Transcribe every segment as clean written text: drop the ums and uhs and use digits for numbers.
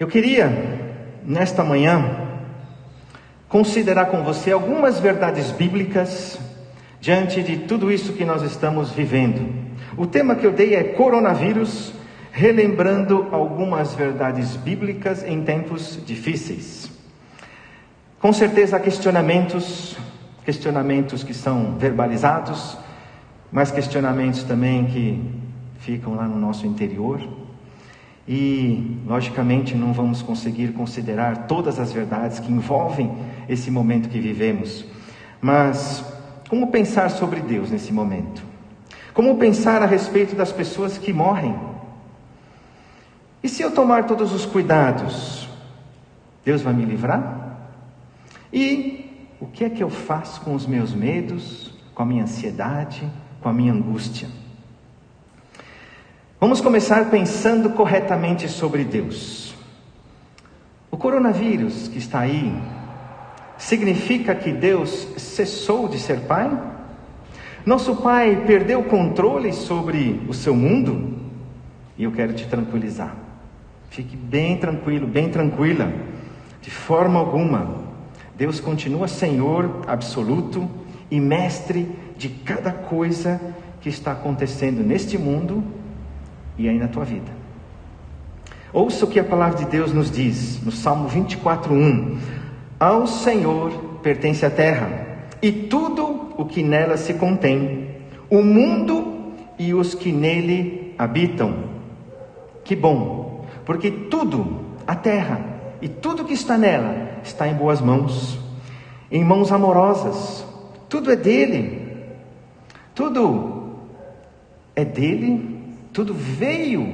Eu queria, nesta manhã, considerar com você algumas verdades bíblicas diante de tudo isso que nós estamos vivendo. O tema que eu dei é coronavírus, relembrando algumas verdades bíblicas em tempos difíceis. Com certeza há questionamentos que são verbalizados, mas questionamentos também que ficam lá no nosso interior. E, logicamente, não vamos conseguir considerar todas as verdades que envolvem esse momento que vivemos. Mas, como pensar sobre Deus nesse momento? Como pensar a respeito das pessoas que morrem? E se eu tomar todos os cuidados, Deus vai me livrar? E o que é que eu faço com os meus medos, com a minha ansiedade, com a minha angústia? Vamos começar pensando corretamente sobre Deus. O coronavírus que está aí, significa que Deus cessou de ser Pai? Nosso Pai perdeu o controle sobre o seu mundo? E eu quero te tranquilizar. Fique bem tranquilo, bem tranquila. De forma alguma, Deus continua Senhor absoluto e mestre de cada coisa que está acontecendo neste mundo e aí na tua vida. Ouça o que a palavra de Deus nos diz, no Salmo 24:1. Ao Senhor pertence a terra, e tudo o que nela se contém, o mundo e os que nele habitam. Que bom, porque tudo, a terra e tudo que está nela, está em boas mãos, em mãos amorosas. Tudo é dele, tudo é dele. Tudo veio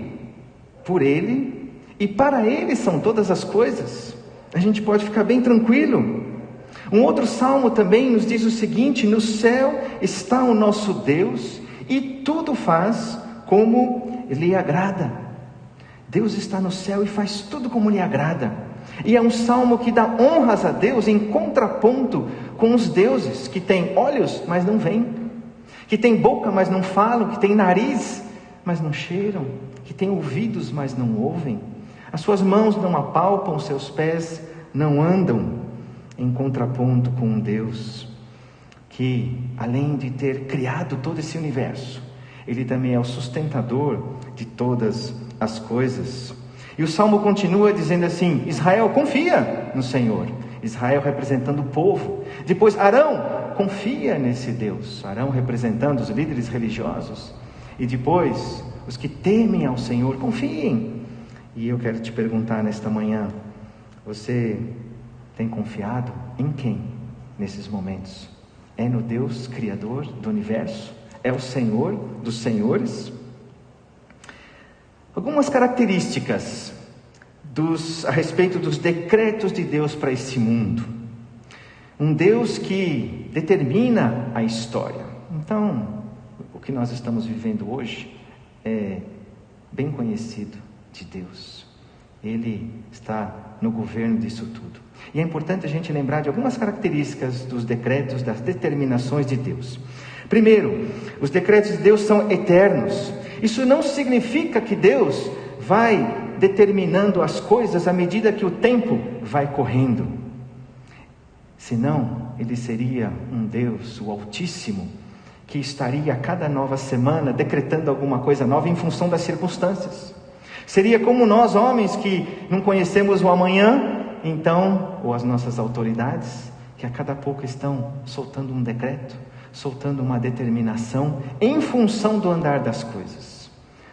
por Ele, e para Ele são todas as coisas. A gente pode ficar bem tranquilo. Um outro salmo também nos diz o seguinte: no céu está o nosso Deus, e tudo faz como lhe agrada. Deus está no céu e faz tudo como lhe agrada. E é um salmo que dá honras a Deus em contraponto com os deuses que têm olhos, mas não veem, que têm boca, mas não falam, que têm nariz, mas não cheiram, que têm ouvidos, mas não ouvem, as suas mãos não apalpam, seus pés não andam, em contraponto com um Deus que, além de ter criado todo esse universo, Ele também é o sustentador de todas as coisas. E o Salmo continua dizendo assim: Israel confia no Senhor. Israel representando o povo. Depois Arão confia nesse Deus. Arão representando os líderes religiosos. E depois, os que temem ao Senhor, confiem. E eu quero te perguntar nesta manhã: você tem confiado em quem nesses momentos? É no Deus Criador do universo? É o Senhor dos senhores? Algumas características a respeito dos decretos de Deus para esse mundo. Um Deus que determina a história. Então, o que nós estamos vivendo hoje é bem conhecido de Deus. Ele está no governo disso tudo. E é importante a gente lembrar de algumas características dos decretos, das determinações de Deus. Primeiro, os decretos de Deus são eternos. Isso não significa que Deus vai determinando as coisas à medida que o tempo vai correndo. Senão, Ele seria um Deus, o Altíssimo, que estaria a cada nova semana decretando alguma coisa nova em função das circunstâncias. Seria como nós, homens, que não conhecemos o amanhã, então, ou as nossas autoridades, que a cada pouco estão soltando um decreto, soltando uma determinação em função do andar das coisas.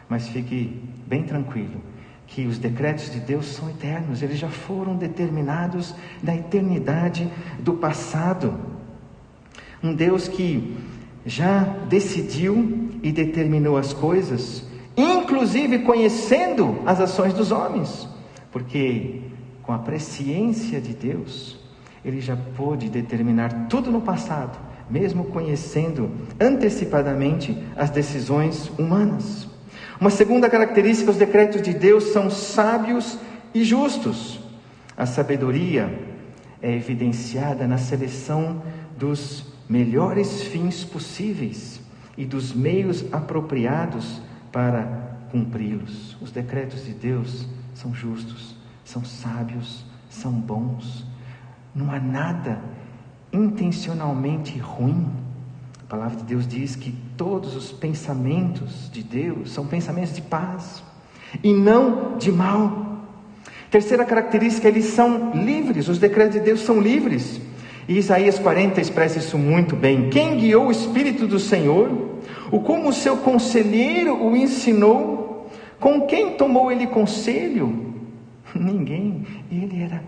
Mas fique bem tranquilo, que os decretos de Deus são eternos, eles já foram determinados na eternidade do passado. Um Deus que já decidiu e determinou as coisas, inclusive conhecendo as ações dos homens, porque com a presciência de Deus, Ele já pôde determinar tudo no passado, mesmo conhecendo antecipadamente as decisões humanas. Uma segunda característica: os decretos de Deus são sábios e justos. A sabedoria é evidenciada na seleção dos melhores fins possíveis e dos meios apropriados para cumpri-los. Os decretos de Deus são justos, são sábios, são bons. Não há nada intencionalmente ruim. A palavra de Deus diz que todos os pensamentos de Deus são pensamentos de paz e não de mal. Terceira característica, eles são livres, os decretos de Deus são livres. E Isaías 40 expressa isso muito bem. Quem guiou o Espírito do Senhor? O como o seu conselheiro o ensinou? Com quem tomou ele conselho? Ninguém. Ele era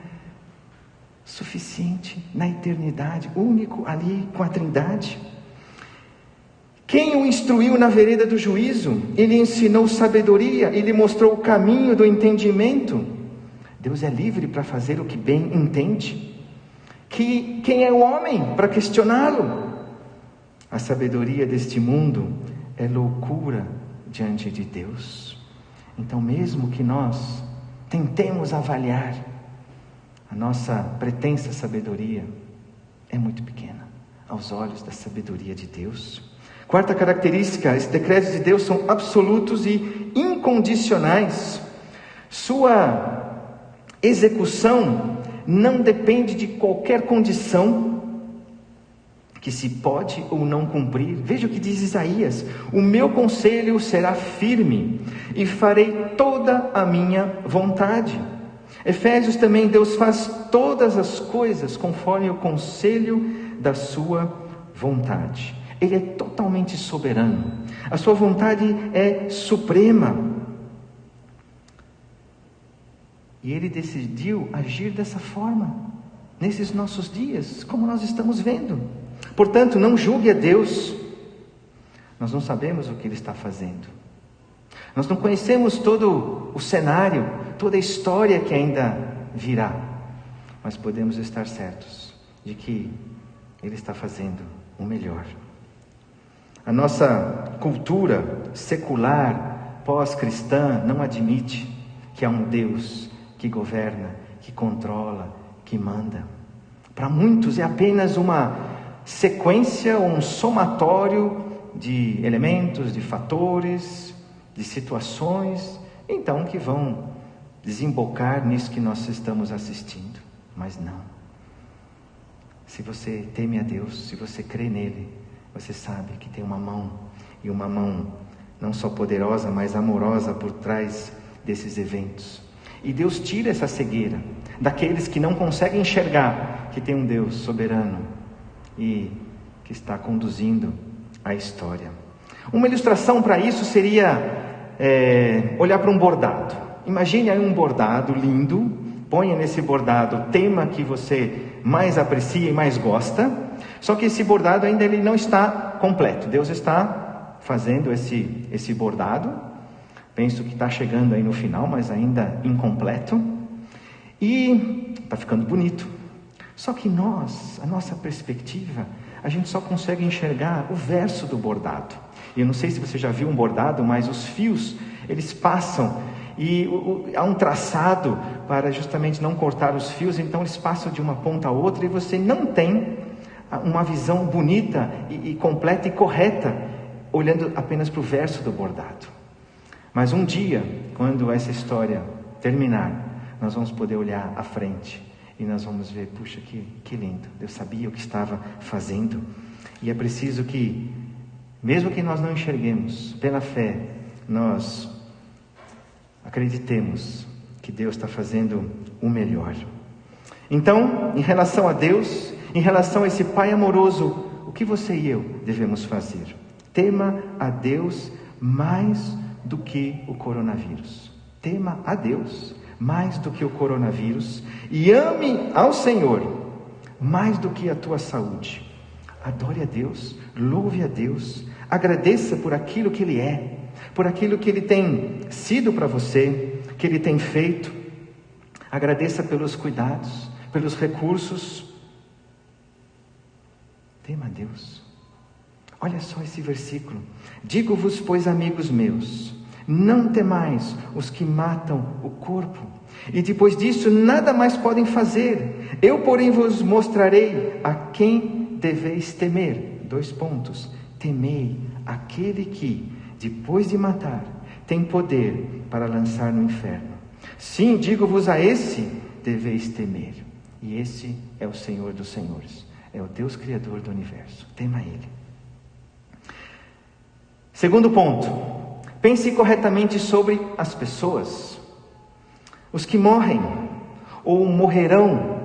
suficiente na eternidade, único ali com a Trindade. Quem o instruiu na vereda do juízo? Ele ensinou sabedoria, ele mostrou o caminho do entendimento. Deus é livre para fazer o que bem entende. Quem é o homem para questioná-lo? A sabedoria deste mundo é loucura diante de Deus. Então, mesmo que nós tentemos avaliar, a nossa pretensa sabedoria é muito pequena aos olhos da sabedoria de Deus. Quarta característica, os decretos de Deus são absolutos e incondicionais. Sua execução não depende de qualquer condição que se pode ou não cumprir. Veja o que diz Isaías: o meu conselho será firme e farei toda a minha vontade. Efésios também, Deus faz todas as coisas conforme o conselho da sua vontade. Ele é totalmente soberano, a sua vontade é suprema. E Ele decidiu agir dessa forma, nesses nossos dias, como nós estamos vendo. Portanto, não julgue a Deus. Nós não sabemos o que Ele está fazendo. Nós não conhecemos todo o cenário, toda a história que ainda virá. Mas podemos estar certos de que Ele está fazendo o melhor. A nossa cultura secular, pós-cristã, não admite que há um Deus que governa, que controla, que manda. Para muitos é apenas uma sequência, um somatório de elementos, de fatores, de situações, então que vão desembocar nisso que nós estamos assistindo. Mas não. Se você teme a Deus, se você crê nele, você sabe que tem uma mão, e uma mão não só poderosa, mas amorosa por trás desses eventos. E Deus tira essa cegueira daqueles que não conseguem enxergar que tem um Deus soberano e que está conduzindo a história. Uma ilustração para isso seria olhar para um bordado. Imagine aí um bordado lindo, ponha nesse bordado o tema que você mais aprecia e mais gosta, só que esse bordado ainda ele não está completo. Deus está fazendo esse bordado. Penso que está chegando aí no final, mas ainda incompleto. E está ficando bonito. Só que a nossa perspectiva, a gente só consegue enxergar o verso do bordado. E eu não sei se você já viu um bordado, mas os fios, eles passam. E há um traçado para justamente não cortar os fios. Então eles passam de uma ponta a outra e você não tem uma visão bonita e completa e correta, olhando apenas para o verso do bordado. Mas um dia, quando essa história terminar, nós vamos poder olhar à frente e nós vamos ver, puxa, que lindo, Deus sabia o que estava fazendo. E é preciso que, mesmo que nós não enxerguemos, pela fé, nós acreditemos que Deus está fazendo o melhor. Então, em relação a Deus, em relação a esse Pai amoroso, o que você e eu devemos fazer? Tema a Deus mais do que o coronavírus. Tema a Deus mais do que o coronavírus e ame ao Senhor mais do que a tua saúde. Adore a Deus, louve a Deus, agradeça por aquilo que Ele é, por aquilo que Ele tem sido para você, que Ele tem feito. Agradeça pelos cuidados, pelos recursos. Tema a Deus. Olha só esse versículo. Digo-vos, pois, amigos meus, não temais os que matam o corpo, e depois disso nada mais podem fazer. Eu, porém, vos mostrarei a quem deveis temer. 2 pontos. Temei aquele que, depois de matar, tem poder para lançar no inferno. Sim, digo-vos, a esse deveis temer. E esse é o Senhor dos Senhores, é o Deus Criador do universo. Tema Ele. Segundo ponto, pense corretamente sobre as pessoas. Os que morrem ou morrerão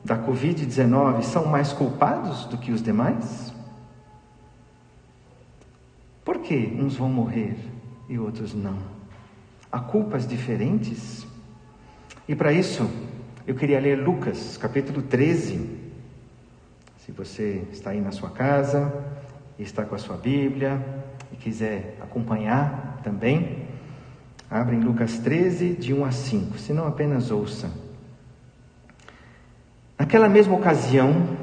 da Covid-19 são mais culpados do que os demais? Por que uns vão morrer e outros não? Há culpas diferentes? E para isso, eu queria ler Lucas, capítulo 13. Se você está aí na sua casa, está com a sua Bíblia e quiser acompanhar também, abre em Lucas 13, de 1 a 5, se não apenas ouça. Naquela mesma ocasião,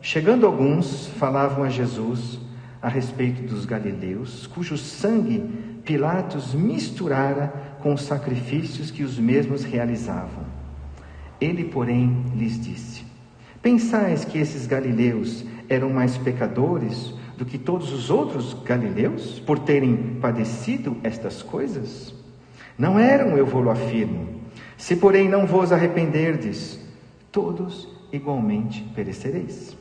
chegando alguns, falavam a Jesus a respeito dos galileus, cujo sangue Pilatos misturara com os sacrifícios que os mesmos realizavam. Ele, porém, lhes disse: pensais que esses galileus eram mais pecadores do que todos os outros galileus, por terem padecido estas coisas? Não eram, eu vou-lo afirmo. Se, porém, não vos arrependerdes, todos igualmente perecereis.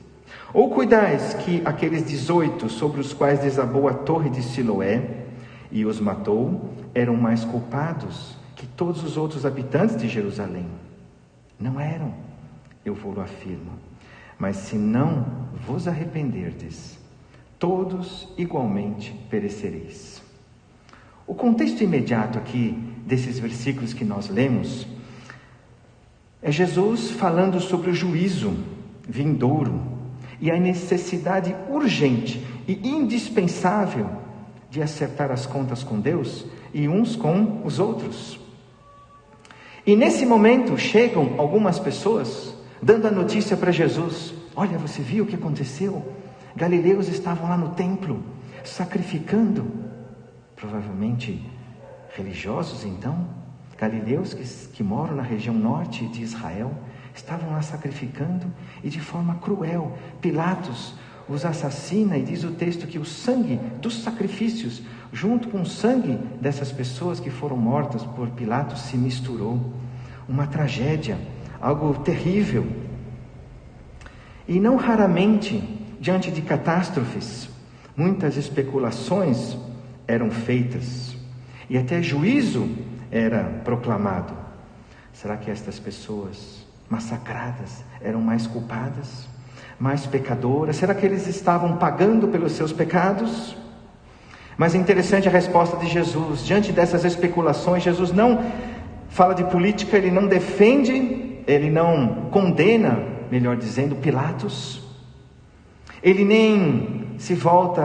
Ou cuidais que aqueles 18 sobre os quais desabou a torre de Siloé e os matou, eram mais culpados que todos os outros habitantes de Jerusalém? Não eram, eu vou-lo afirmo. Mas se não vos arrependerdes, todos igualmente perecereis. O contexto imediato aqui desses versículos que nós lemos é Jesus falando sobre o juízo vindouro e a necessidade urgente e indispensável de acertar as contas com Deus e uns com os outros. E nesse momento chegam algumas pessoas dando a notícia para Jesus: olha, você viu o que aconteceu? Galileus estavam lá no templo sacrificando, provavelmente religiosos então, galileus que moram na região norte de Israel, estavam lá sacrificando e de forma cruel. Pilatos os assassina e diz o texto que o sangue dos sacrifícios, junto com o sangue dessas pessoas que foram mortas por Pilatos, se misturou. Uma tragédia, algo terrível. E não raramente, diante de catástrofes, muitas especulações eram feitas e até juízo era proclamado. Será que estas pessoas massacradas eram mais culpadas, mais pecadoras? Será que eles estavam pagando pelos seus pecados? Mas é interessante a resposta de Jesus. Diante dessas especulações, Jesus não fala de política, ele não defende, ele não condena, melhor dizendo, Pilatos. Ele nem se volta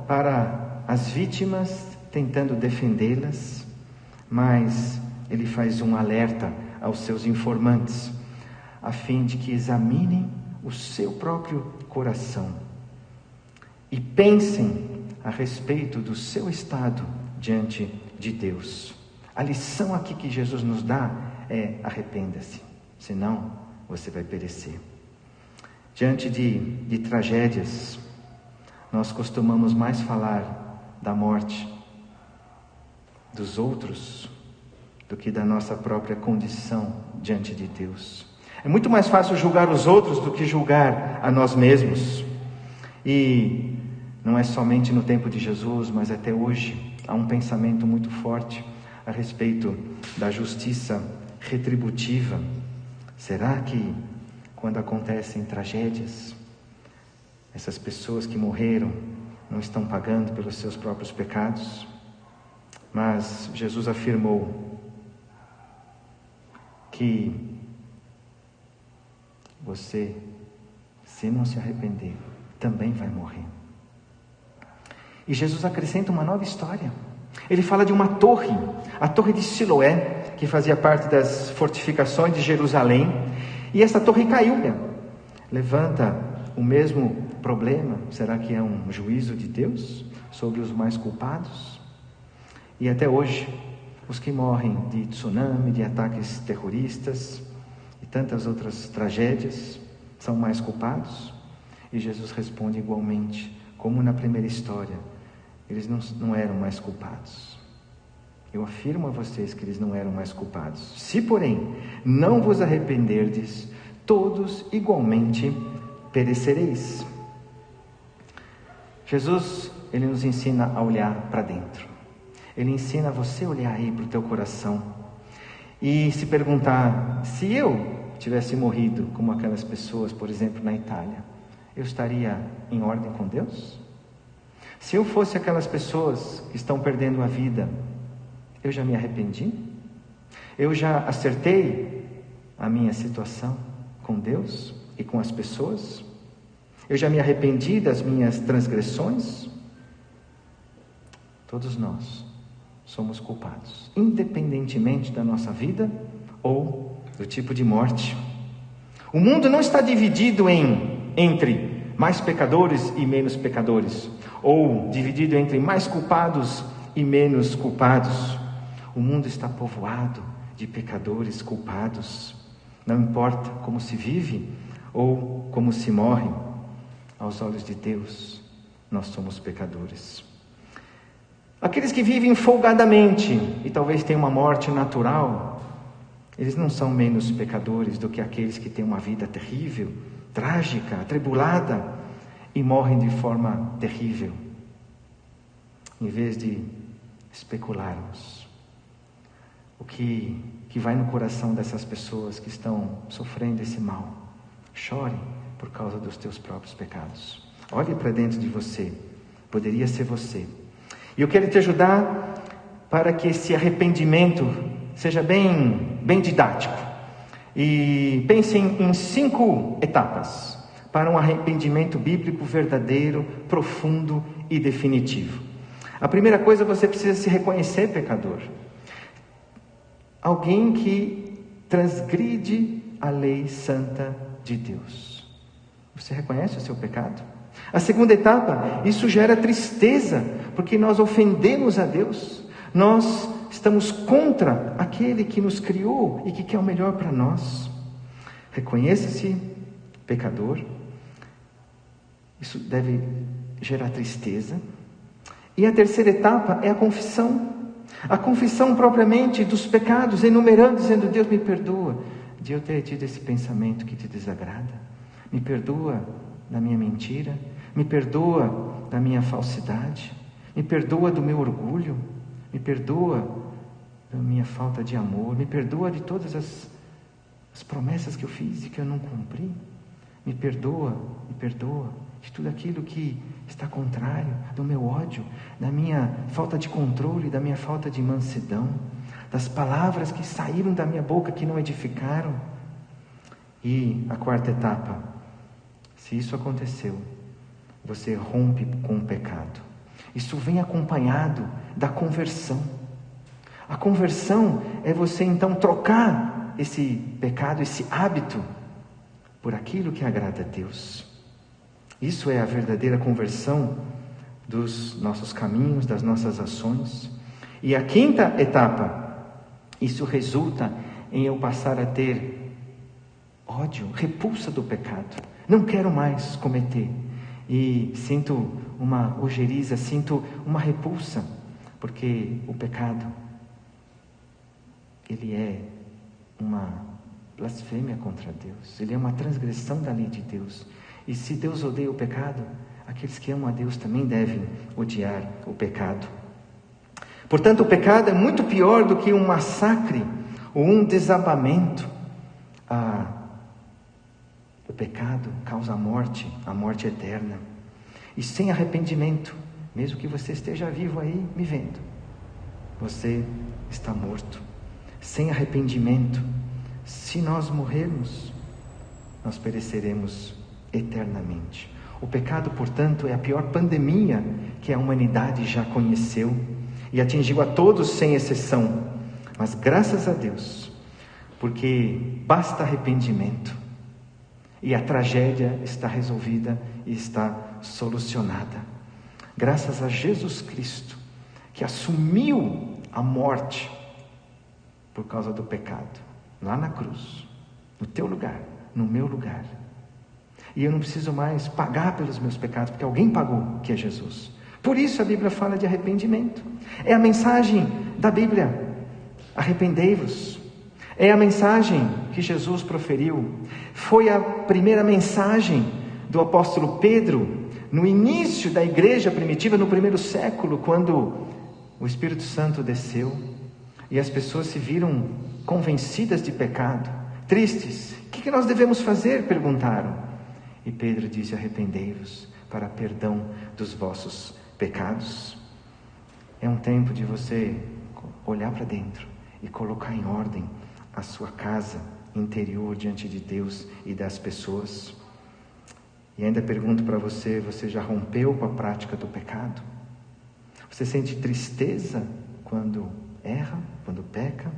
para as vítimas, tentando defendê-las, mas ele faz um alerta aos seus informantes, a fim de que examinem o seu próprio coração e pensem a respeito do seu estado diante de Deus. A lição aqui que Jesus nos dá é: arrependa-se, senão você vai perecer. Diante de tragédias, nós costumamos mais falar da morte dos outros do que da nossa própria condição diante de Deus. É muito mais fácil julgar os outros do que julgar a nós mesmos. E não é somente no tempo de Jesus, mas até hoje há um pensamento muito forte a respeito da justiça retributiva. Será que quando acontecem tragédias, essas pessoas que morreram não estão pagando pelos seus próprios pecados? Mas Jesus afirmou que você, se não se arrepender, também vai morrer. E Jesus acrescenta uma nova história. Ele fala de uma torre, a torre de Siloé, que fazia parte das fortificações de Jerusalém. E essa torre caiu. Levanta o mesmo problema. Será que é um juízo de Deus sobre os mais culpados? E até hoje, os que morrem de tsunami, de ataques terroristas e tantas outras tragédias são mais culpados? E Jesus responde igualmente, como na primeira história: eles não eram mais culpados. Eu afirmo a vocês que eles não eram mais culpados. Se, porém, não vos arrependerdes, todos igualmente perecereis. Jesus, ele nos ensina a olhar para dentro. Ele ensina você a olhar aí para o teu coração e se perguntar: se eu tivesse morrido como aquelas pessoas, por exemplo, na Itália, eu estaria em ordem com Deus? Se eu fosse aquelas pessoas que estão perdendo a vida, eu já me arrependi? Eu já acertei a minha situação com Deus e com as pessoas? Eu já me arrependi das minhas transgressões? Todos nós somos culpados, independentemente da nossa vida ou do tipo de morte. O mundo não está dividido entre mais pecadores e menos pecadores, ou dividido entre mais culpados e menos culpados. O mundo está povoado de pecadores culpados. Não importa como se vive ou como se morre, aos olhos de Deus, nós somos pecadores. Aqueles que vivem folgadamente e talvez tenham uma morte natural, eles não são menos pecadores do que aqueles que têm uma vida terrível, trágica, atribulada e morrem de forma terrível. Em vez de especularmos o que vai no coração dessas pessoas que estão sofrendo esse mal, chore por causa dos teus próprios pecados. Olhe para dentro de você, poderia ser você. E eu quero te ajudar para que esse arrependimento seja bem didático. E pensem em 5 etapas para um arrependimento bíblico verdadeiro, profundo e definitivo. A primeira coisa, você precisa se reconhecer pecador. Alguém que transgride a lei santa de Deus. Você reconhece o seu pecado? A segunda etapa, isso gera tristeza, porque nós ofendemos a Deus. Nós estamos contra aquele que nos criou e que quer o melhor para nós. Reconheça-se pecador. Isso deve gerar tristeza. E a terceira etapa é a confissão. A confissão propriamente dos pecados, enumerando, dizendo: Deus, me perdoa de eu ter tido esse pensamento que te desagrada. Me perdoa da minha mentira. Me perdoa da minha falsidade. Me perdoa do meu orgulho. Me perdoa da minha falta de amor. Me perdoa de todas as promessas que eu fiz e que eu não cumpri. Me perdoa de tudo aquilo que está contrário, do meu ódio, da minha falta de controle, da minha falta de mansidão, das palavras que saíram da minha boca que não edificaram. E a quarta etapa, se isso aconteceu, você rompe com o pecado. Isso vem acompanhado da conversão. A conversão é você então trocar esse pecado, esse hábito, por aquilo que agrada a Deus. Isso é a verdadeira conversão dos nossos caminhos, das nossas ações. E a quinta etapa, isso resulta em eu passar a ter ódio, repulsa do pecado. Não quero mais cometer. E sinto uma ojeriza, sinto uma repulsa, porque o pecado, ele é uma blasfêmia contra Deus. Ele é uma transgressão da lei de Deus. E se Deus odeia o pecado, aqueles que amam a Deus também devem odiar o pecado. Portanto, o pecado é muito pior do que um massacre ou um desabamento. O pecado causa a morte eterna. E sem arrependimento, mesmo que você esteja vivo aí me vendo, você está morto. Sem arrependimento, se nós morrermos, nós pereceremos eternamente. O pecado, portanto, é a pior pandemia que a humanidade já conheceu e atingiu a todos sem exceção. Mas graças a Deus, porque basta arrependimento e a tragédia está resolvida e está solucionada. Graças a Jesus Cristo, que assumiu a morte por causa do pecado, lá na cruz, no teu lugar, no meu lugar. E eu não preciso mais pagar pelos meus pecados, porque alguém pagou, que é Jesus. Por isso a Bíblia fala de arrependimento. É a mensagem da Bíblia: arrependei-vos. É a mensagem que Jesus proferiu. Foi a primeira mensagem do apóstolo Pedro no início da igreja primitiva, no primeiro século, quando o Espírito Santo desceu e as pessoas se viram convencidas de pecado, tristes. O que nós devemos fazer? Perguntaram. E Pedro disse: arrependei-vos para perdão dos vossos pecados. É um tempo de você olhar para dentro e colocar em ordem a sua casa interior diante de Deus e das pessoas. E ainda pergunto para você: você já rompeu com a prática do pecado? Você sente tristeza quando erra, quando peca?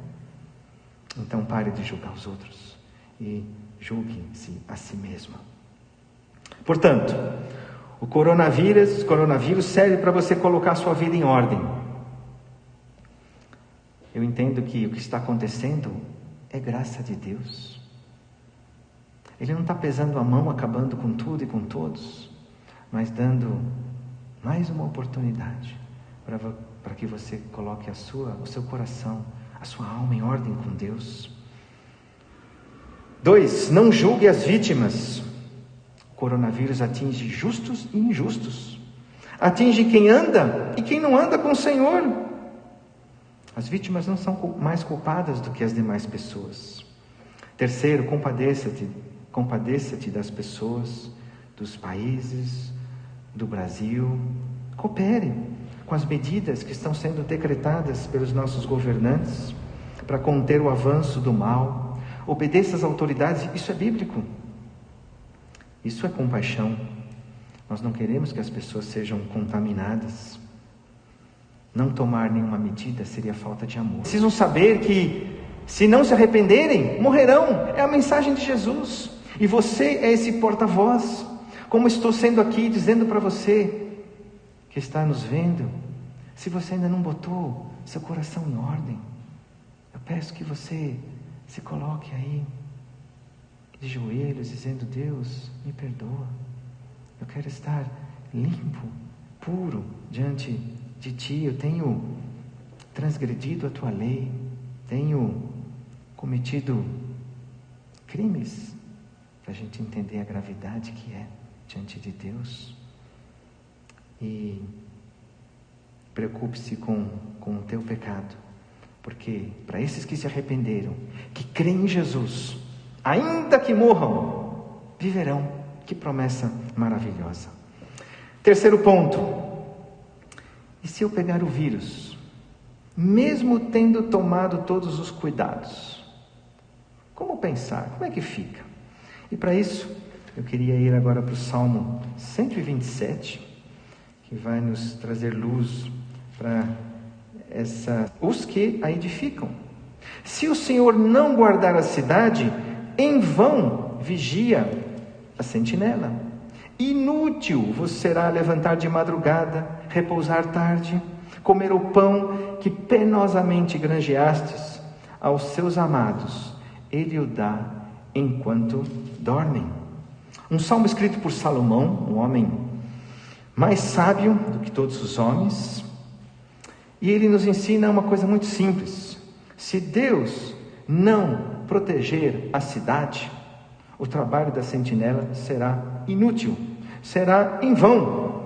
Então pare de julgar os outros e julgue-se a si mesmo. Portanto, o coronavírus serve para você colocar a sua vida em ordem. Eu entendo que o que está acontecendo é graça de Deus. Ele não está pesando a mão, acabando com tudo e com todos, mas dando mais uma oportunidade para que você coloque o seu coração, a sua alma em ordem com Deus. 2. Não julgue as vítimas. O coronavírus atinge justos e injustos. Atinge quem anda e quem não anda com o Senhor. As vítimas não são mais culpadas do que as demais pessoas. 3. Compadeça-te das pessoas, dos países, do Brasil. Coopere com as medidas que estão sendo decretadas pelos nossos governantes para conter o avanço do mal. Obedeça às autoridades. Isso é bíblico. Isso é compaixão. Nós não queremos que as pessoas sejam contaminadas. Não tomar nenhuma medida seria falta de amor. Precisam saber que, se não se arrependerem, morrerão. É a mensagem de Jesus. E você é esse porta-voz. Como estou sendo aqui dizendo para você que está nos vendo, se você ainda não botou seu coração em ordem, eu peço que você se coloque aí de joelhos, dizendo: Deus, me perdoa. Eu quero estar limpo, puro diante de Ti. Eu tenho transgredido a Tua lei, tenho cometido crimes, para a gente entender a gravidade que é diante de Deus. E preocupe-se com o teu pecado, porque para esses que se arrependeram, que creem em Jesus, ainda que morram, viverão. Que promessa maravilhosa. 3º ponto: e se eu pegar o vírus, mesmo tendo tomado todos os cuidados, como pensar? Como é que fica? E para isso, eu queria ir agora para o Salmo 127, que vai nos trazer luz para os que a edificam. Se o Senhor não guardar a cidade, em vão vigia a sentinela. Inútil vos será levantar de madrugada, repousar tarde, comer o pão que penosamente granjeastes. Aos seus amados Ele o dá enquanto dormem. Um salmo escrito por Salomão, um homem mais sábio do que todos os homens, e ele nos ensina uma coisa muito simples: se Deus não proteger a cidade, o trabalho da sentinela será inútil, será em vão.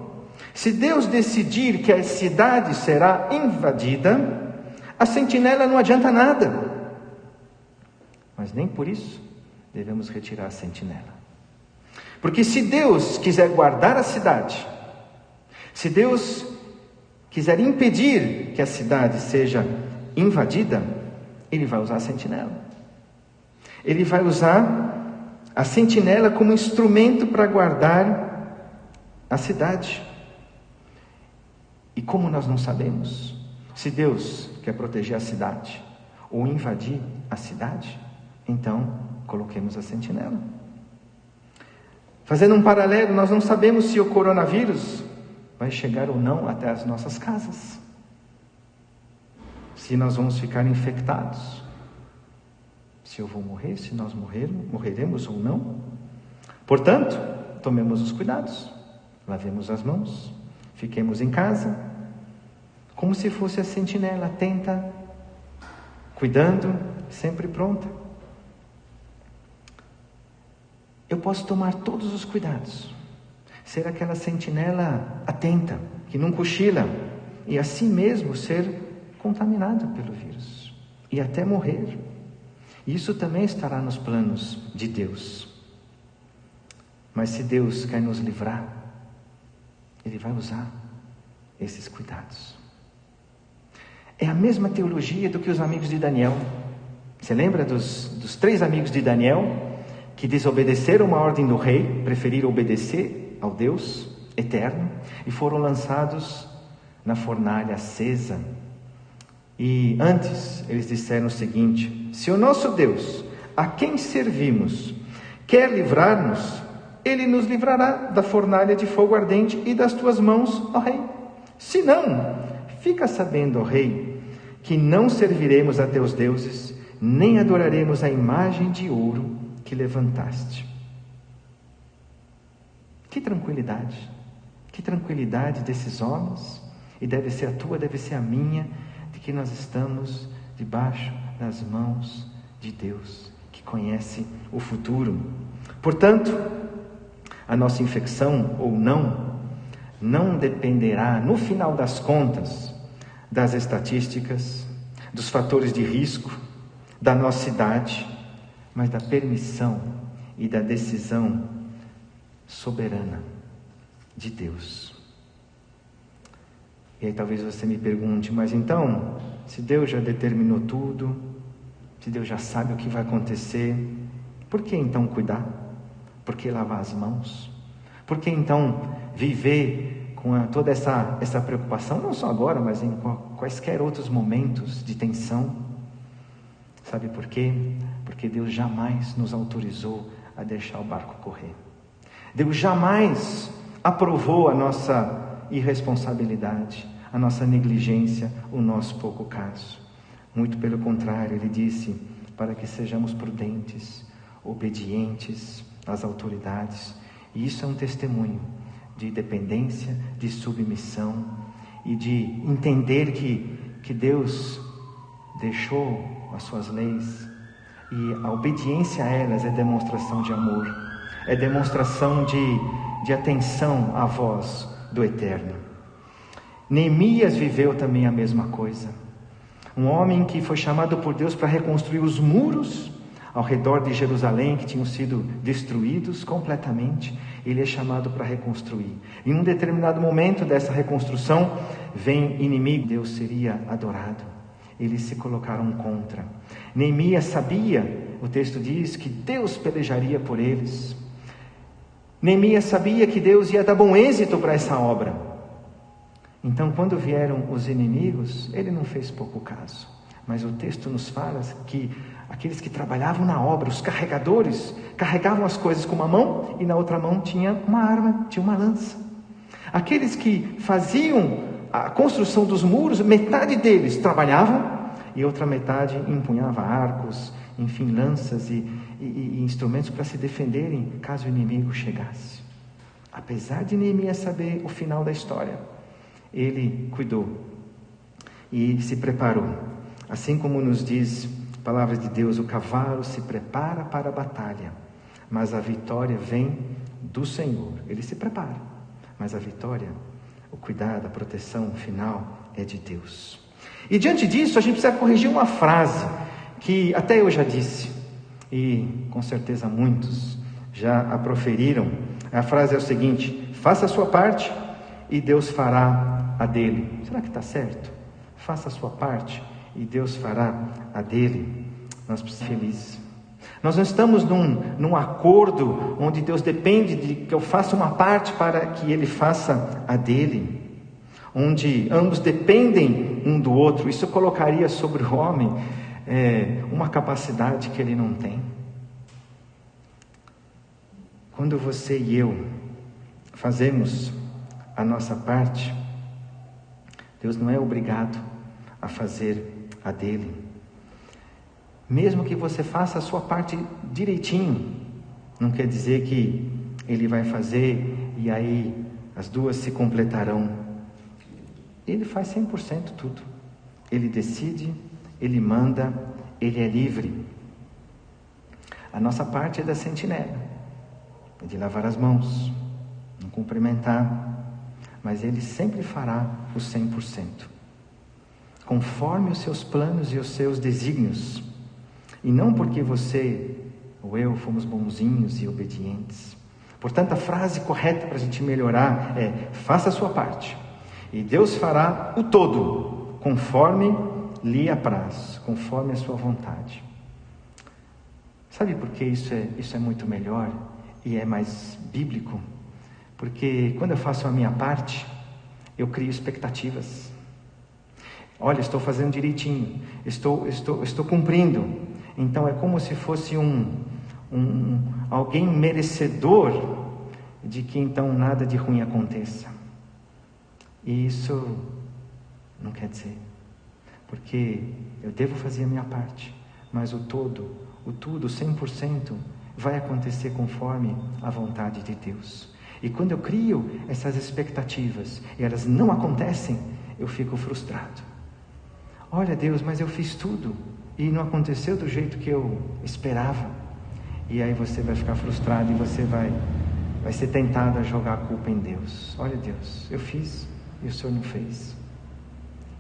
Se Deus decidir que a cidade será invadida, a sentinela não adianta nada. Mas nem por isso devemos retirar a sentinela. Porque se Deus quiser guardar a cidade, se Deus quiser impedir que a cidade seja invadida, Ele vai usar a sentinela. Ele vai usar a sentinela como instrumento para guardar a cidade. E como nós não sabemos se Deus quer proteger a cidade ou invadir a cidade, então coloquemos a sentinela. Fazendo um paralelo, nós não sabemos se o coronavírus vai chegar ou não até as nossas casas, se nós vamos ficar infectados, se eu vou morrer, se nós morreremos ou não. Portanto, tomemos os cuidados, lavemos as mãos, Fiquemos em casa, como se fosse a sentinela, atenta, cuidando, sempre pronta. Eu posso tomar todos os cuidados, ser aquela sentinela atenta, que não cochila, e assim mesmo ser contaminado pelo vírus, e até morrer. Isso também estará nos planos de Deus. Mas se Deus quer nos livrar, Ele vai usar esses cuidados. É a mesma teologia do que os amigos de Daniel. Você lembra dos 3 amigos de Daniel que desobedeceram uma ordem do rei, preferiram obedecer ao Deus eterno e foram lançados na fornalha acesa? E antes eles disseram o seguinte: se o nosso Deus, a quem servimos, quer livrar-nos, Ele nos livrará da fornalha de fogo ardente e das tuas mãos, ó rei. Se não, fica sabendo, ó rei, que não serviremos a teus deuses, nem adoraremos a imagem de ouro que levantaste. Que tranquilidade desses homens, e deve ser a tua, deve ser a minha, de que nós estamos debaixo das mãos de Deus, que conhece o futuro. Portanto, a nossa infecção ou não dependerá, no final das contas, das estatísticas, dos fatores de risco, da nossa idade, mas da permissão e da decisão soberana de Deus. E aí talvez você me pergunte: mas então, se Deus já determinou tudo, se Deus já sabe o que vai acontecer, por que então cuidar? Por que lavar as mãos? Por que então viver com toda essa preocupação, não só agora, mas em quaisquer outros momentos de tensão? Sabe por quê? Porque Deus jamais nos autorizou a deixar o barco correr. Deus jamais aprovou a nossa irresponsabilidade, a nossa negligência, o nosso pouco caso. Muito pelo contrário, Ele disse para que sejamos prudentes, obedientes às autoridades. E isso é um testemunho de dependência, de submissão e de entender que Deus deixou as suas leis, e a obediência a elas é demonstração de amor, é demonstração de atenção à voz do Eterno. Neemias viveu também a mesma coisa. Um homem que foi chamado por Deus para reconstruir os muros ao redor de Jerusalém, que tinham sido destruídos completamente. Ele é chamado para reconstruir. Em um determinado momento dessa reconstrução, vem inimigo, Deus seria adorado. Eles se colocaram contra. Neemias sabia, o texto diz, que Deus pelejaria por eles. Neemias sabia que Deus ia dar bom êxito para essa obra. Então, quando vieram os inimigos, ele não fez pouco caso. Mas o texto nos fala que aqueles que trabalhavam na obra, os carregadores, carregavam as coisas com uma mão e na outra mão tinha uma arma, tinha uma lança. Aqueles que faziam a construção dos muros, metade deles trabalhavam e outra metade empunhava arcos, enfim, lanças e instrumentos para se defenderem caso o inimigo chegasse. Apesar de Neemias saber o final da história, ele cuidou e se preparou. Assim como nos diz a palavra de Deus, o cavalo se prepara para a batalha, mas a vitória vem do Senhor. Ele se prepara, mas a vitória, o cuidado, a proteção final é de Deus. E diante disso, a gente precisa corrigir uma frase que até eu já disse, e com certeza muitos já a proferiram. A frase é o seguinte: faça a sua parte e Deus fará a dele. Será que está certo? Faça a sua parte e Deus fará a dele. Nós precisamos ser felizes. Nós não estamos num acordo onde Deus depende de que eu faça uma parte para que Ele faça a dele, onde ambos dependem um do outro. Isso colocaria sobre o homem uma capacidade que ele não tem. Quando você e eu fazemos a nossa parte, Deus não é obrigado a fazer a dele. Mesmo que você faça a sua parte direitinho, não quer dizer que Ele vai fazer e aí as duas se completarão. Ele faz 100% tudo. Ele decide, Ele manda, Ele é livre. A nossa parte é da sentinela, é de lavar as mãos, não cumprimentar, mas Ele sempre fará o 100%, conforme os seus planos e os seus desígnios, e não porque você ou eu fomos bonzinhos e obedientes. Portanto, a frase correta para a gente melhorar é: faça a sua parte, e Deus fará o todo, conforme lhe apraz, conforme a sua vontade. Sabe por que isso é muito melhor e é mais bíblico? Porque quando eu faço a minha parte, eu crio expectativas. Olha, estou fazendo direitinho, estou cumprindo. Então é como se fosse alguém merecedor de que então nada de ruim aconteça. E isso não quer dizer, porque eu devo fazer a minha parte, mas o tudo, 100%, vai acontecer conforme a vontade de Deus. E quando eu crio essas expectativas e elas não acontecem, eu fico frustrado. Olha, Deus, mas eu fiz tudo e não aconteceu do jeito que eu esperava. E aí você vai ficar frustrado e você vai ser tentado a jogar a culpa em Deus. Olha, Deus, eu fiz e o Senhor não fez.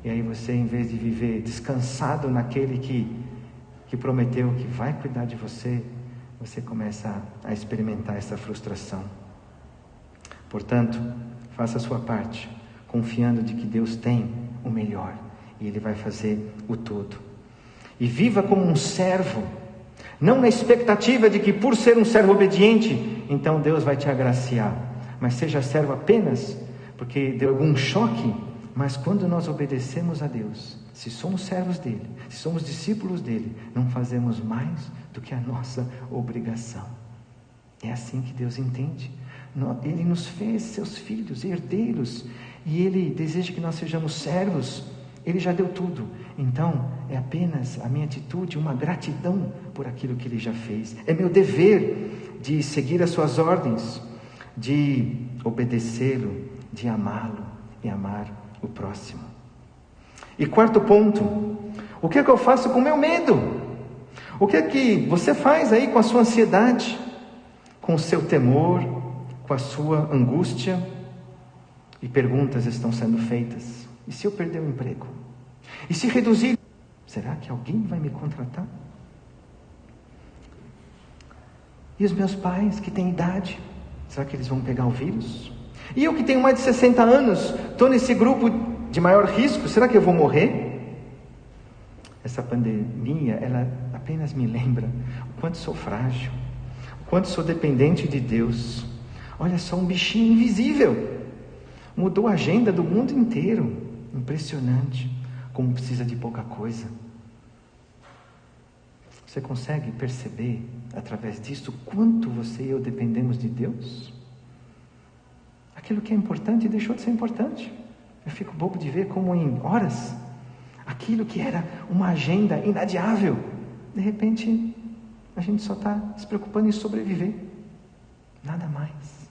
E aí você, em vez de viver descansado naquele que prometeu que vai cuidar de você, você começa a experimentar essa frustração. Portanto, faça a sua parte, confiando de que Deus tem o melhor e Ele vai fazer o todo. E viva como um servo, não na expectativa de que por ser um servo obediente, então Deus vai te agraciar, mas seja servo apenas porque deu algum choque. Mas quando nós obedecemos a Deus, se somos servos dEle, se somos discípulos dEle, não fazemos mais do que a nossa obrigação. É assim que Deus entende. Ele nos fez seus filhos, herdeiros, e Ele deseja que nós sejamos servos. Ele já deu tudo, então é apenas a minha atitude, uma gratidão por aquilo que Ele já fez. É meu dever de seguir as suas ordens, de obedecê-lo, de amá-lo e amar o próximo. E quarto ponto: o que é que eu faço com o meu medo? O que é que você faz aí com a sua ansiedade, com o seu temor, com a sua angústia? E perguntas estão sendo feitas: e se eu perder o emprego? E se reduzir? Será que alguém vai me contratar? E os meus pais que têm idade, será que eles vão pegar o vírus? E eu que tenho mais de 60 anos, estou nesse grupo de maior risco, será que eu vou morrer? Essa pandemia, ela apenas me lembra o quanto sou frágil, o quanto sou dependente de Deus. Olha só, um bichinho invisível mudou a agenda do mundo inteiro. Impressionante como precisa de pouca coisa. Você consegue perceber através disso quanto você e eu dependemos de Deus? Aquilo que é importante deixou de ser importante. Eu fico bobo de ver como em horas, aquilo que era uma agenda inadiável, de repente a gente só está se preocupando em sobreviver, nada mais.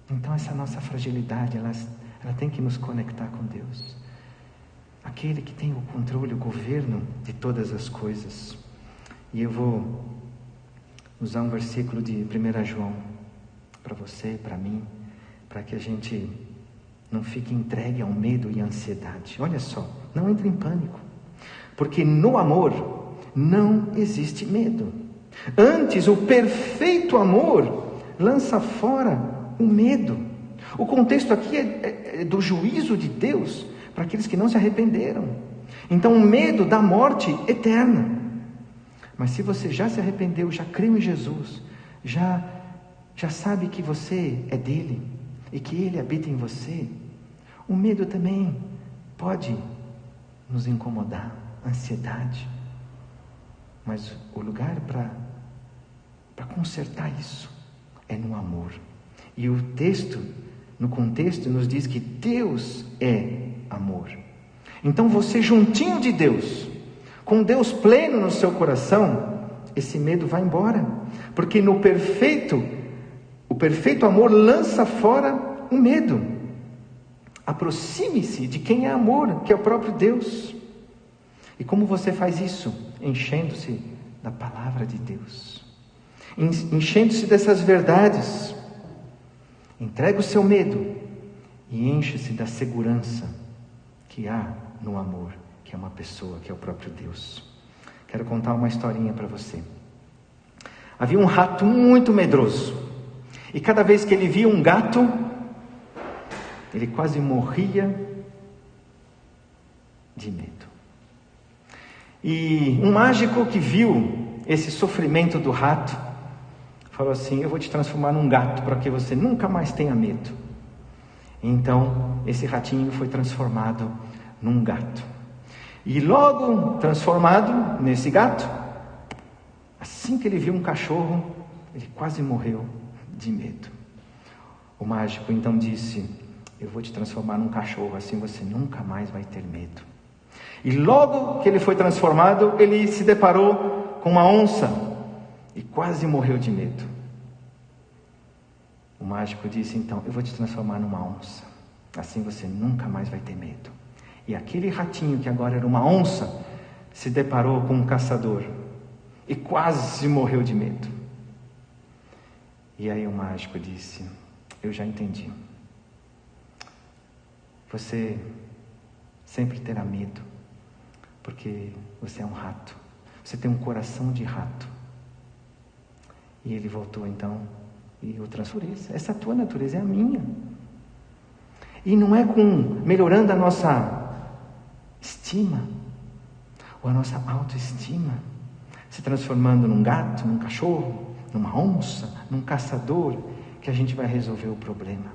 Então essa nossa fragilidade, ela tem que nos conectar com Deus, aquele que tem o controle, o governo de todas as coisas. E eu vou usar um versículo de 1 João para você, para mim, para que a gente não fique entregue ao medo e à ansiedade. Olha só, não entre em pânico, porque no amor não existe medo. Antes, o perfeito amor lança fora o medo. O contexto aqui é do juízo de Deus para aqueles que não se arrependeram. Então o medo da morte eterna. Mas se você já se arrependeu, já creu em Jesus, já sabe que você é dele e que ele habita em você, o medo também pode nos incomodar, ansiedade. Mas o lugar para consertar isso é no amor. E o texto, no contexto, nos diz que Deus é amor. Então você juntinho de Deus, com Deus pleno no seu coração, esse medo vai embora. Porque o perfeito amor lança fora o medo. Aproxime-se de quem é amor, que é o próprio Deus. E como você faz isso? Enchendo-se da palavra de Deus, enchendo-se dessas verdades. Entrega o seu medo e enche-se da segurança que há no amor, que é uma pessoa, que é o próprio Deus. Quero contar uma historinha para você. Havia um rato muito medroso, e cada vez que ele via um gato, ele quase morria de medo. E um mágico que viu esse sofrimento do rato, falou assim: eu vou te transformar num gato, para que você nunca mais tenha medo. Então, esse ratinho foi transformado num gato. E logo transformado nesse gato, assim que ele viu um cachorro, ele quase morreu de medo. O mágico então disse: eu vou te transformar num cachorro, assim você nunca mais vai ter medo. E logo que ele foi transformado, ele se deparou com uma onça e quase morreu de medo. O mágico disse então: eu vou te transformar numa onça, assim você nunca mais vai ter medo. E aquele ratinho que agora era uma onça, se deparou com um caçador e quase morreu de medo. E aí o mágico disse: eu já entendi. Você sempre terá medo, porque você é um rato. Você tem um coração de rato. E ele voltou então e o transformou. Essa tua natureza é a minha. E não é melhorando a nossa estima, ou a nossa autoestima, se transformando num gato, num cachorro, numa onça, num caçador, que a gente vai resolver o problema.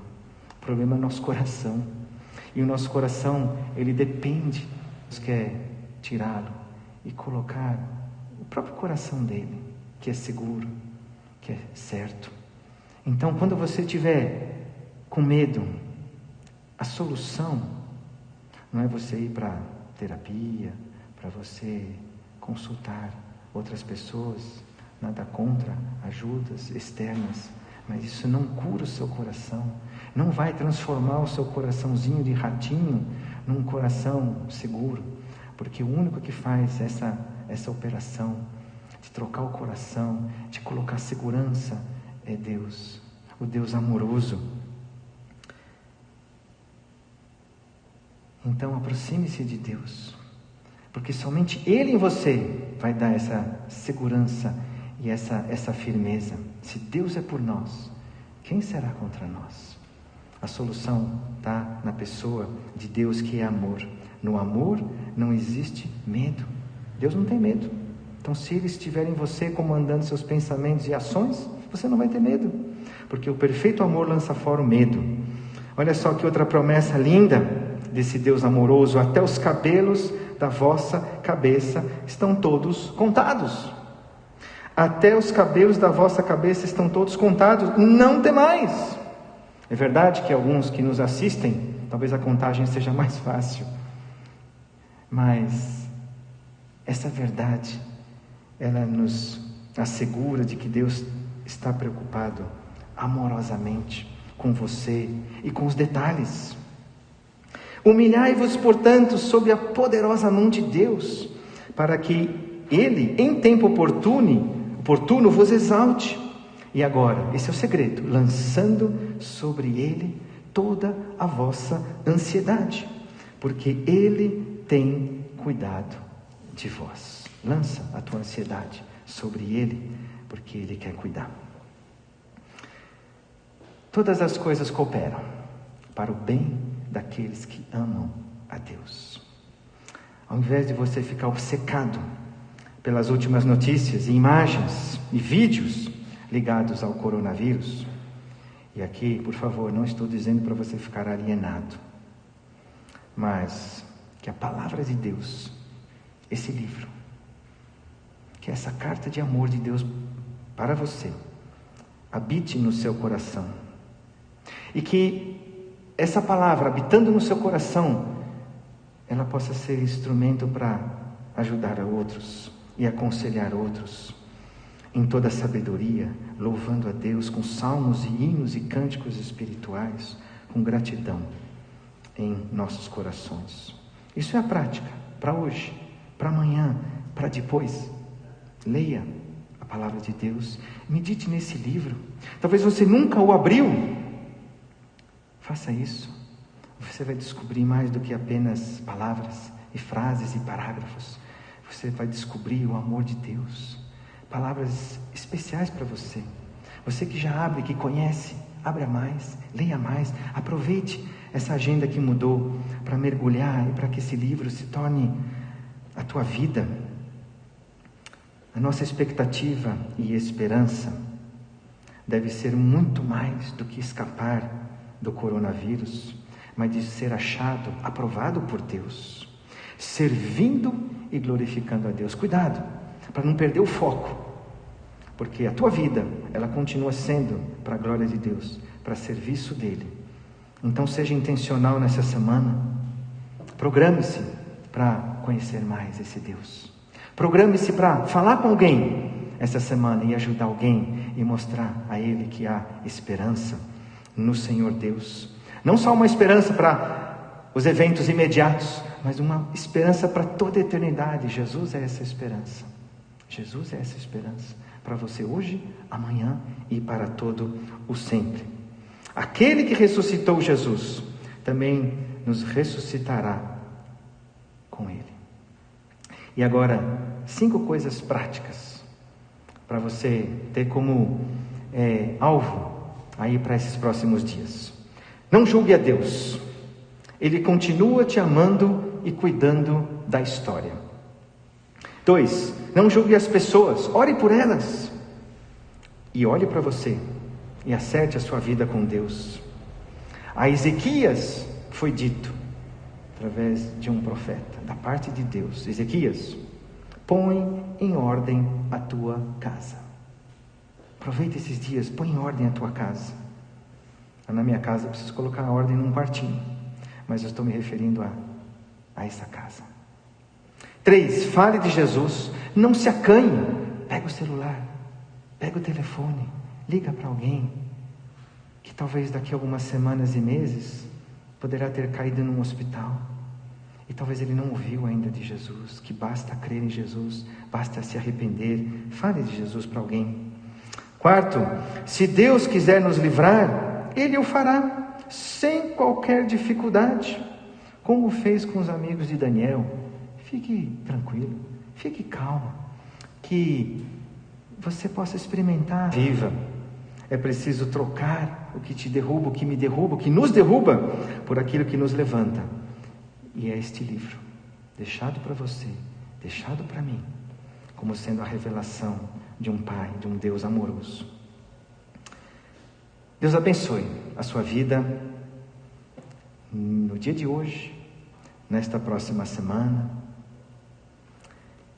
O problema é o nosso coração. E o nosso coração, ele depende. Deus quer tirá-lo e colocar o próprio coração dele, que é seguro, que é certo. Então, quando você estiver com medo, a solução não é você ir para terapia, para você consultar outras pessoas, nada contra ajudas externas, mas isso não cura o seu coração, não vai transformar o seu coraçãozinho de ratinho num coração seguro, porque o único que faz essa operação de trocar o coração, de colocar segurança, é Deus, o Deus amoroso. Então aproxime-se de Deus, porque somente Ele em você vai dar essa segurança e essa firmeza. Se Deus é por nós, quem será contra nós? A solução está na pessoa de Deus, que é amor. No amor não existe medo. Deus não tem medo. Então, se Ele estiver em você comandando seus pensamentos e ações, você não vai ter medo, porque o perfeito amor lança fora o medo. Olha só que outra promessa linda desse Deus amoroso: até os cabelos da vossa cabeça estão todos contados. Até os cabelos da vossa cabeça estão todos contados, não temais. É verdade que alguns que nos assistem, talvez a contagem seja mais fácil, mas essa verdade, ela nos assegura de que Deus está preocupado amorosamente com você e com os detalhes. Humilhai-vos, portanto, sob a poderosa mão de Deus, para que Ele, em tempo oportuno, vos exalte. E agora, esse é o segredo: lançando sobre Ele toda a vossa ansiedade, porque Ele tem cuidado de vós. Lança a tua ansiedade sobre Ele, porque Ele quer cuidar. Todas as coisas cooperam para o bem daqueles que amam a Deus. Ao invés de você ficar obcecado pelas últimas notícias, e imagens e vídeos ligados ao coronavírus, e aqui, por favor, não estou dizendo para você ficar alienado, mas que a palavra de Deus, esse livro, que essa carta de amor de Deus para você, habite no seu coração, e que essa palavra, habitando no seu coração, ela possa ser instrumento para ajudar a outros e aconselhar outros em toda a sabedoria, louvando a Deus com salmos e hinos e cânticos espirituais, com gratidão em nossos corações. Isso é a prática, para hoje, para amanhã, para depois. Leia a palavra de Deus, medite nesse livro. Talvez você nunca o abriu. Faça isso. Você vai descobrir mais do que apenas palavras e frases e parágrafos. Você vai descobrir o amor de Deus. Palavras especiais para você. Você que já abre, que conhece, abra mais, leia mais. Aproveite essa agenda que mudou para mergulhar e para que esse livro se torne a tua vida. A nossa expectativa e esperança deve ser muito mais do que escapar do coronavírus, mas de ser achado, aprovado por Deus, servindo e glorificando a Deus. Cuidado, para não perder o foco, porque a tua vida, ela continua sendo para a glória de Deus, para serviço dEle. Então seja intencional nessa semana, programe-se para conhecer mais esse Deus. Programe-se para falar com alguém essa semana e ajudar alguém e mostrar a ele que há esperança no Senhor Deus. Não só uma esperança para os eventos imediatos, mas uma esperança para toda a eternidade. Jesus é essa esperança. Jesus é essa esperança para você hoje, amanhã e para todo o sempre. Aquele que ressuscitou Jesus também nos ressuscitará com Ele. E agora, 5 coisas práticas para você ter como alvo aí para esses próximos dias. Não julgue a Deus. Ele continua te amando e cuidando da história. 2, não julgue as pessoas. Ore por elas. E olhe para você e acerte a sua vida com Deus. A Ezequias foi dito, através de um profeta, da parte de Deus: Ezequias, põe em ordem a tua casa. Aproveita esses dias, põe em ordem a tua casa. Na minha casa eu preciso colocar a ordem num quartinho, mas eu estou me referindo a essa casa. 3, fale de Jesus, não se acanhe. Pega o celular, pega o telefone, liga para alguém que talvez daqui a algumas semanas e meses poderá ter caído num hospital, e talvez ele não ouviu ainda de Jesus, que basta crer em Jesus, basta se arrepender. Fale de Jesus para alguém. 4, se Deus quiser nos livrar, Ele o fará, sem qualquer dificuldade, como fez com os amigos de Daniel. Fique tranquilo, fique calmo, que você possa experimentar. Viva! É preciso trocar o que te derruba, o que me derruba, o que nos derruba, por aquilo que nos levanta. E é este livro, deixado para você, deixado para mim, como sendo a revelação de um Pai, de um Deus amoroso. Deus abençoe a sua vida no dia de hoje, nesta próxima semana.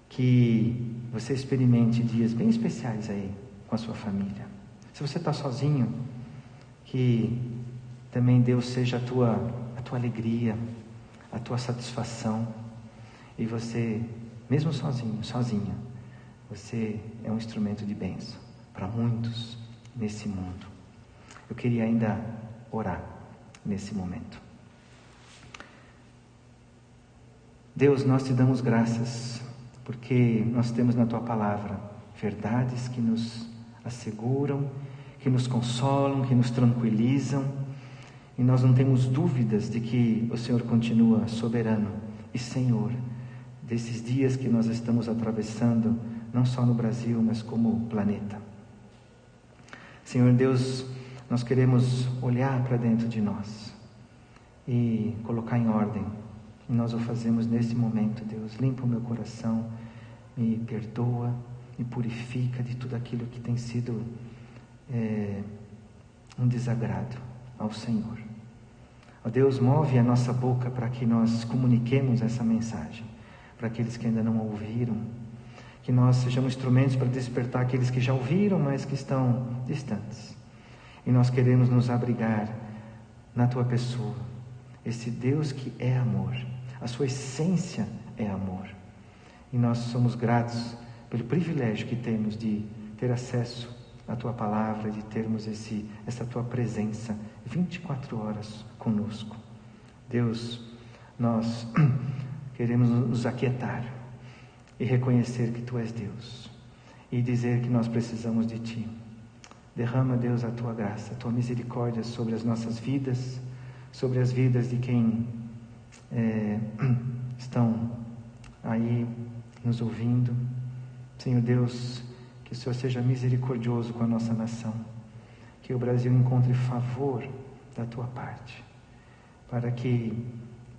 Que você experimente dias bem especiais aí com a sua família. Se você está sozinho, que também Deus seja a tua alegria, a tua satisfação. E você, mesmo sozinho, sozinha, você é um instrumento de bênção para muitos nesse mundo. Eu queria ainda orar nesse momento. Deus, nós te damos graças, porque nós temos na tua palavra verdades que nos asseguram, que nos consolam, que nos tranquilizam, e nós não temos dúvidas de que o Senhor continua soberano e Senhor desses dias que nós estamos atravessando, não só no Brasil, mas como planeta. Senhor Deus, nós queremos olhar para dentro de nós e colocar em ordem. E nós o fazemos nesse momento, Deus. Limpa o meu coração, me perdoa, me purifica de tudo aquilo que tem sido um desagrado ao Senhor. Ó Deus, move a nossa boca para que nós comuniquemos essa mensagem para aqueles que ainda não ouviram, que nós sejamos instrumentos para despertar aqueles que já ouviram, mas que estão distantes. E nós queremos nos abrigar na tua pessoa, esse Deus que é amor, a sua essência é amor. E nós somos gratos pelo privilégio que temos de ter acesso à tua palavra, de termos essa tua presença 24 horas conosco. Deus, nós queremos nos aquietar e reconhecer que Tu és Deus e dizer que nós precisamos de Ti. Derrama, Deus, a Tua graça, a Tua misericórdia sobre as nossas vidas, sobre as vidas de quem estão aí nos ouvindo. Senhor Deus, que o Senhor seja misericordioso com a nossa nação, que o Brasil encontre favor da Tua parte, para que,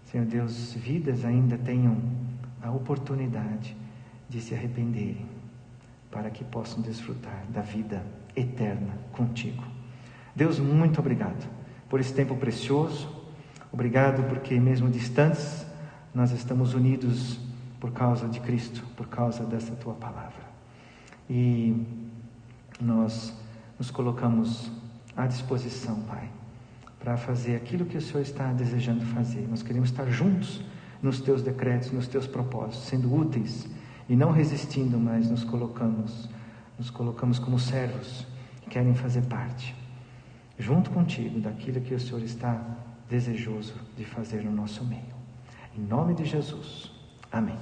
Senhor Deus, vidas ainda tenham a oportunidade de se arrependerem, para que possam desfrutar da vida eterna contigo. Deus, muito obrigado por esse tempo precioso. Obrigado porque mesmo distantes, nós estamos unidos por causa de Cristo, por causa dessa Tua palavra. E nós nos colocamos à disposição, Pai, para fazer aquilo que o Senhor está desejando fazer. Nós queremos estar juntos nos Teus decretos, nos Teus propósitos, sendo úteis e não resistindo, mas nos colocamos como servos que querem fazer parte, junto contigo, daquilo que o Senhor está desejoso de fazer no nosso meio. Em nome de Jesus. Amém.